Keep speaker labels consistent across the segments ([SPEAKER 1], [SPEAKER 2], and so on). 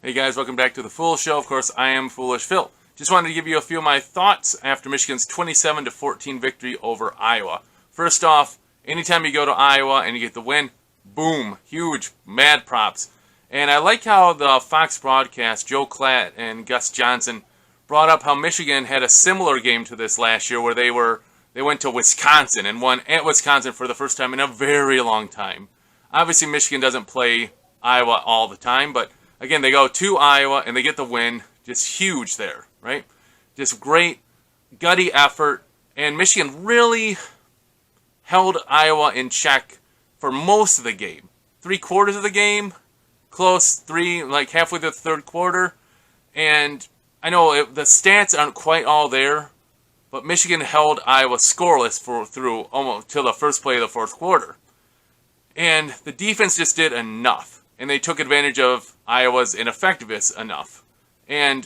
[SPEAKER 1] Hey guys, welcome back to the Fool Show. Of course, I am Foolish Phil. Just wanted to give you a few of my thoughts after Michigan's 27-14 victory over Iowa. First off, anytime you go to Iowa and you get the win, boom, huge, mad props. And I like how the Fox broadcast, Joe Klatt and Gus Johnson, brought up how Michigan had a similar game to this last year where they went to Wisconsin and won at Wisconsin for the first time in a very long time. Obviously, Michigan doesn't play Iowa all the time, but again, they go to Iowa and they get the win. Just huge there, right? Just great, gutty effort. And Michigan really held Iowa in check for most of the game. 3/4 of the game, close, like halfway through the third quarter. And I know the stats aren't quite all there, but Michigan held Iowa scoreless through almost till the first play of the fourth quarter. And the defense just did enough. And they took advantage of Iowa's ineffectiveness enough. And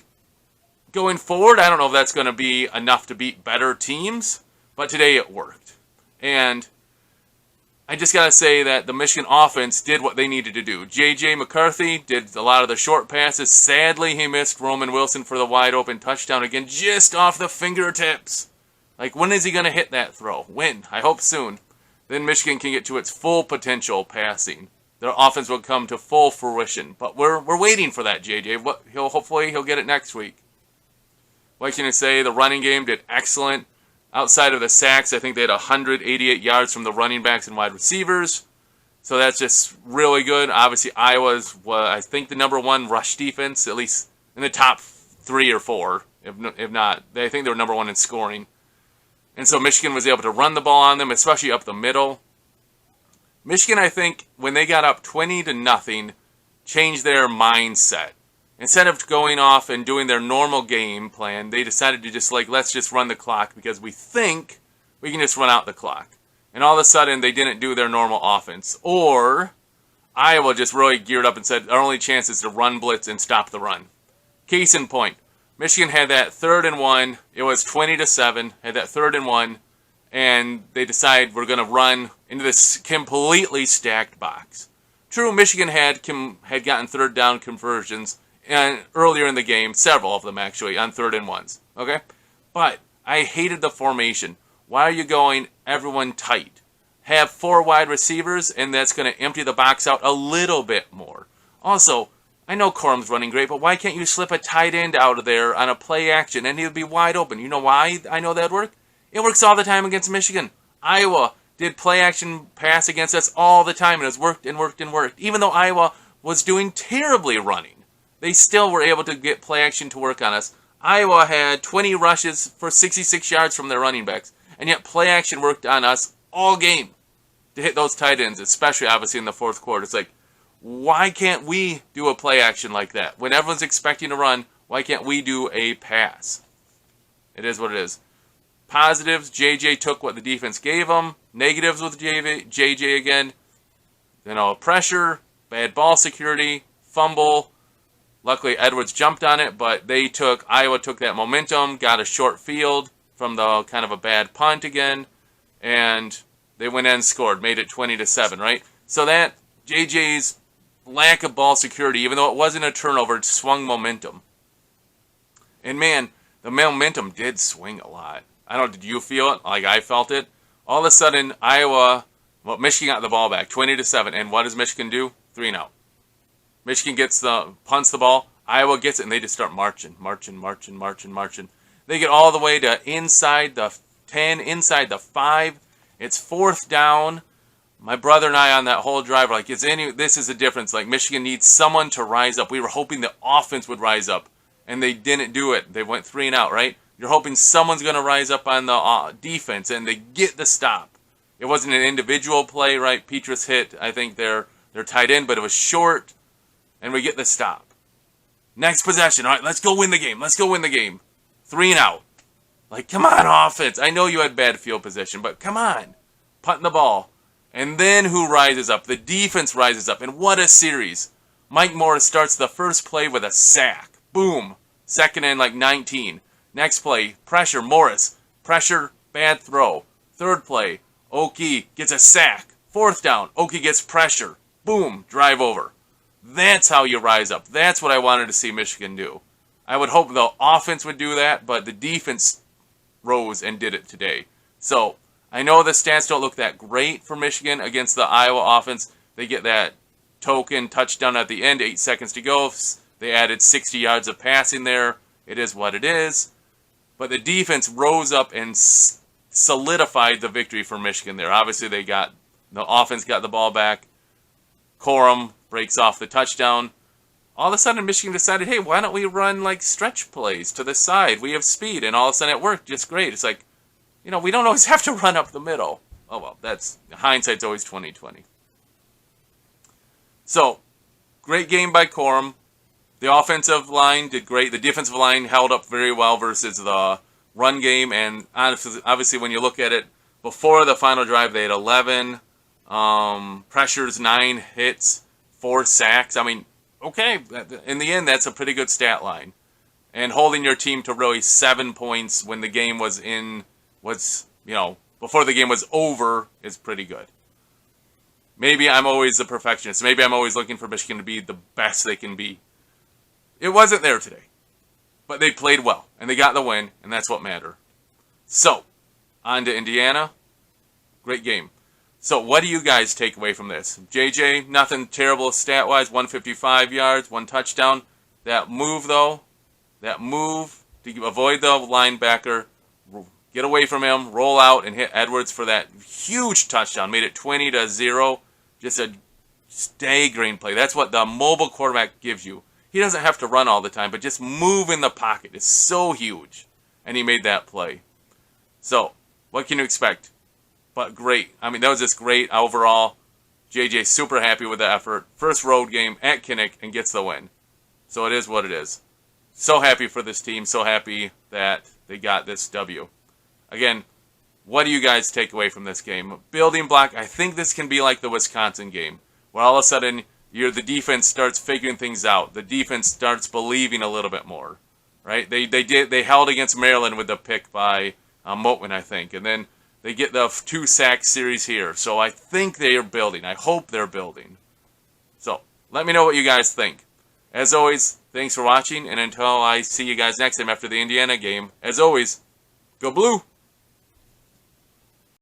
[SPEAKER 1] going forward, I don't know if that's going to be enough to beat better teams, but today it worked. And I just got to say that the Michigan offense did what they needed to do. J.J. McCarthy did a lot of the short passes. Sadly, he missed Roman Wilson for the wide open touchdown again, just off the fingertips. Like, when is he going to hit that throw? When? I hope soon. Then Michigan can get to its full potential passing. Their offense will come to full fruition. But we're waiting for that, JJ. Hopefully he'll get it next week. What can I say? The running game did excellent. Outside of the sacks, I think they had 188 yards from the running backs and wide receivers. So that's just really good. Obviously, Iowa's, I think, the number one rush defense, at least in the top 3 or 4. If not, I think they were number 1 in scoring. And so Michigan was able to run the ball on them, especially up the middle. Michigan, I think, when they got up 20-0, changed their mindset. Instead of going off and doing their normal game plan, they decided to just let's just run the clock because we think we can just run out the clock. And all of a sudden, they didn't do their normal offense. Or Iowa just really geared up and said, our only chance is to run blitz and stop the run. Case in point, Michigan had that 3rd and 1. It was 20-7, had that 3rd and 1. And they decide we're going to run into this completely stacked box. True, Michigan had gotten 3rd down conversions and earlier in the game, several of them actually, on 3rd and 1s. Okay? But I hated the formation. Why are you going everyone tight? Have 4 wide receivers, and that's going to empty the box out a little bit more. Also, I know Corum's running great, but why can't you slip a tight end out of there on a play action and he would be wide open? You know why I know that would work? It works all the time against Michigan. Iowa did play action pass against us all the time, and it's worked and worked and worked. Even though Iowa was doing terribly running, they still were able to get play action to work on us. Iowa had 20 rushes for 66 yards from their running backs, and yet play action worked on us all game to hit those tight ends, especially obviously in the fourth quarter. It's like, why can't we do a play action like that? When everyone's expecting to run, why can't we do a pass? It is what it is. Positives, JJ took what the defense gave him. Negatives with JJ again. Pressure, bad ball security, fumble. Luckily, Edwards jumped on it, but Iowa took that momentum, got a short field from the kind of a bad punt again, and they went in and scored, made it 20-7, right? So that JJ's lack of ball security, even though it wasn't a turnover, it swung momentum. And man, the momentum did swing a lot. I don't know, did you feel it? Like I felt it? All of a sudden, Michigan got the ball back, 20-7. And what does Michigan do? 3-0. Michigan punts the ball. Iowa gets it, and they just start marching. They get all the way to inside the 10, inside the 5. It's 4th down. My brother and I on that whole drive were like, this is the difference. Like, Michigan needs someone to rise up. We were hoping the offense would rise up, and they didn't do it. They went 3 and out, right? You're hoping someone's going to rise up on the defense, and they get the stop. It wasn't an individual play, right? Petrus hit, I think, their tight end, but it was short, and we get the stop. Next possession, all right, let's go win the game. 3 and out. Like, come on, offense. I know you had bad field position, but come on. Punting the ball. And then who rises up? The defense rises up, and what a series. Mike Morris starts the first play with a sack. Boom. 2nd and 19. Next play, pressure, Morris. Pressure, bad throw. 3rd play, Oki gets a sack. 4th down, Oki gets pressure. Boom, drive over. That's how you rise up. That's what I wanted to see Michigan do. I would hope the offense would do that, but the defense rose and did it today. So I know the stats don't look that great for Michigan against the Iowa offense. They get that token touchdown at the end, 8 seconds to go. They added 60 yards of passing there. It is what it is. But the defense rose up and solidified the victory for Michigan there. Obviously, the offense got the ball back. Corum breaks off the touchdown. All of a sudden, Michigan decided, hey, why don't we run like stretch plays to the side? We have speed, and all of a sudden it worked just great. It's like, we don't always have to run up the middle. Oh well, hindsight's always 20/20. So, great game by Corum. The offensive line did great. The defensive line held up very well versus the run game, and obviously when you look at it, before the final drive, they had 11 pressures, 9 hits, 4 sacks. I mean, okay, in the end, that's a pretty good stat line. And holding your team to really 7 points when the game before the game was over is pretty good. Maybe I'm always a perfectionist. Maybe I'm always looking for Michigan to be the best they can be. It wasn't there today. But they played well, and they got the win, and that's what mattered. So, on to Indiana. Great game. So, what do you guys take away from this? JJ, nothing terrible stat-wise, 155 yards, 1 touchdown. That move, though, to avoid the linebacker, get away from him, roll out, and hit Edwards for that huge touchdown. Made it 20-0. Just a staggering play. That's what the mobile quarterback gives you. He doesn't have to run all the time, but just move in the pocket. It's so huge. And he made that play. So, what can you expect? But great. I mean, that was just great overall. JJ super happy with the effort. First road game at Kinnink and gets the win. So it is what it is. So happy for this team. So happy that they got this W. Again, what do you guys take away from this game? Building block, I think this can be like the Wisconsin game, where all of a sudden the defense starts figuring things out. The defense starts believing a little bit more, right? They held against Maryland with the pick by Motman, I think, and then they get the 2 sack series here. So I think they are building. I hope they're building. So let me know what you guys think. As always, thanks for watching, and until I see you guys next time after the Indiana game, as always, go Blue!